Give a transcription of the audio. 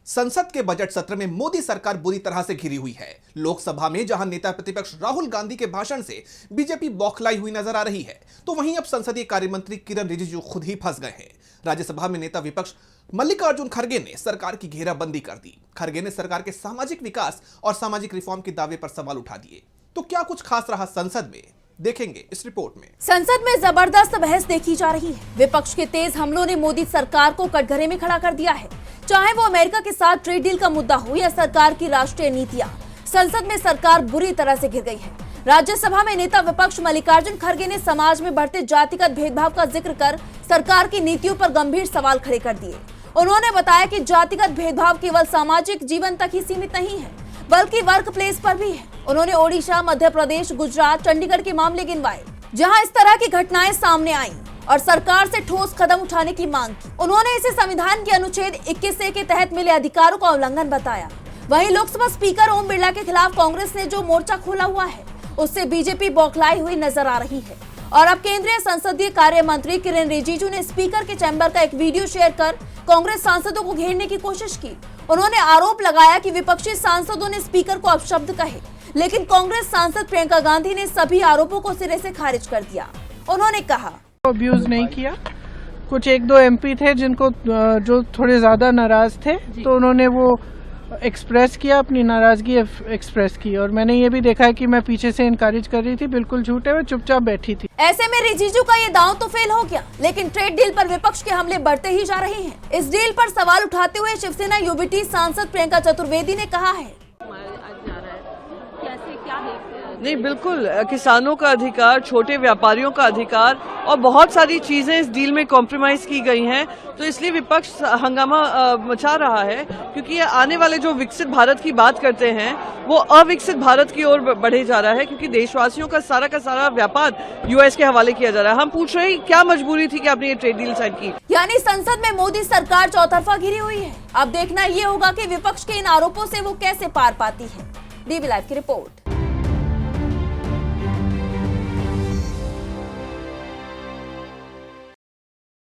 संसद के बजट सत्र में मोदी सरकार बुरी तरह से घिरी हुई है। लोकसभा में जहां नेता प्रतिपक्ष राहुल गांधी के भाषण से बीजेपी बौखलाई हुई नजर आ रही है, तो वहीं अब संसदीय कार्य मंत्री किरण रिजिजू खुद ही फंस गए हैं। राज्यसभा में नेता विपक्ष मल्लिकार्जुन खड़गे ने सरकार की घेराबंदी कर दी। खड़गे ने सरकार के सामाजिक विकास और सामाजिक रिफॉर्म के दावे पर सवाल उठा दिए। तो क्या कुछ खास रहा संसद में, देखेंगे इस रिपोर्ट में। संसद में जबरदस्त बहस देखी जा रही है। विपक्ष के तेज हमलों ने मोदी सरकार को कटघरे में खड़ा कर दिया है। चाहे वो अमेरिका के साथ ट्रेड डील का मुद्दा हो या सरकार की राष्ट्रीय नीतियां, संसद में सरकार बुरी तरह से घिर गई है। राज्यसभा में नेता विपक्ष मल्लिकार्जुन खड़गे ने समाज में बढ़ते जातिगत भेदभाव का जिक्र कर सरकार की नीतियों पर गंभीर सवाल खड़े कर दिए। उन्होंने बताया कि जातिगत भेदभाव केवल सामाजिक जीवन तक ही सीमित नहीं है, बल्कि वर्क प्लेस पर भी है। उन्होंने ओडिशा, मध्य प्रदेश, गुजरात, चंडीगढ़ के मामले गिनवाए, जहां इस तरह की घटनाएं सामने आईं और सरकार से ठोस कदम उठाने की मांग की। उन्होंने इसे संविधान के अनुच्छेद 21A के तहत मिले अधिकारों का उल्लंघन बताया। वहीं लोकसभा स्पीकर ओम बिरला के खिलाफ कांग्रेस ने जो मोर्चा खोला हुआ है, उससे बीजेपी बौखलाई हुई नजर आ रही है। और अब केंद्रीय संसदीय कार्य मंत्री किरण रिजिजू ने स्पीकर के चैम्बर का एक वीडियो शेयर कर कांग्रेस सांसदों को घेरने की कोशिश की। उन्होंने आरोप लगाया कि विपक्षी सांसदों ने स्पीकर को अपशब्द कहे, लेकिन कांग्रेस सांसद प्रियंका गांधी ने सभी आरोपों को सिरे से खारिज कर दिया। उन्होंने कहा, अब्यूज नहीं किया। कुछ एक दो एमपी थे जिनको जो थोड़े ज्यादा नाराज थे, तो उन्होंने वो एक्सप्रेस किया, अपनी नाराजगी एक्सप्रेस की, और मैंने ये भी देखा है कि मैं पीछे से इनकरेज कर रही थी। बिल्कुल झूठे, मैं चुपचाप बैठी थी। ऐसे में रिजिजू का ये दांव तो फेल हो गया, लेकिन ट्रेड डील पर विपक्ष के हमले बढ़ते ही जा रहे हैं। इस डील पर सवाल उठाते हुए शिवसेना यूबीटी सांसद प्रियंका चतुर्वेदी ने कहा है, नहीं, बिल्कुल किसानों का अधिकार, छोटे व्यापारियों का अधिकार और बहुत सारी चीजें इस डील में कॉम्प्रोमाइज की गई हैं। तो इसलिए विपक्ष हंगामा मचा रहा है, क्योंकि ये आने वाले जो विकसित भारत की बात करते हैं वो अविकसित भारत की ओर बढ़े जा रहा है, क्योंकि देशवासियों का सारा व्यापार यूएस के हवाले किया जा रहा है। हम पूछ रहे हैं क्या मजबूरी थी कि आपने ये ट्रेड डील साइन की। यानी संसद में मोदी सरकार चौतरफा घिरी हुई है। अब देखना ये होगा कि विपक्ष के इन आरोपों से वो कैसे पार पाती है। डीवी लाइव की रिपोर्ट।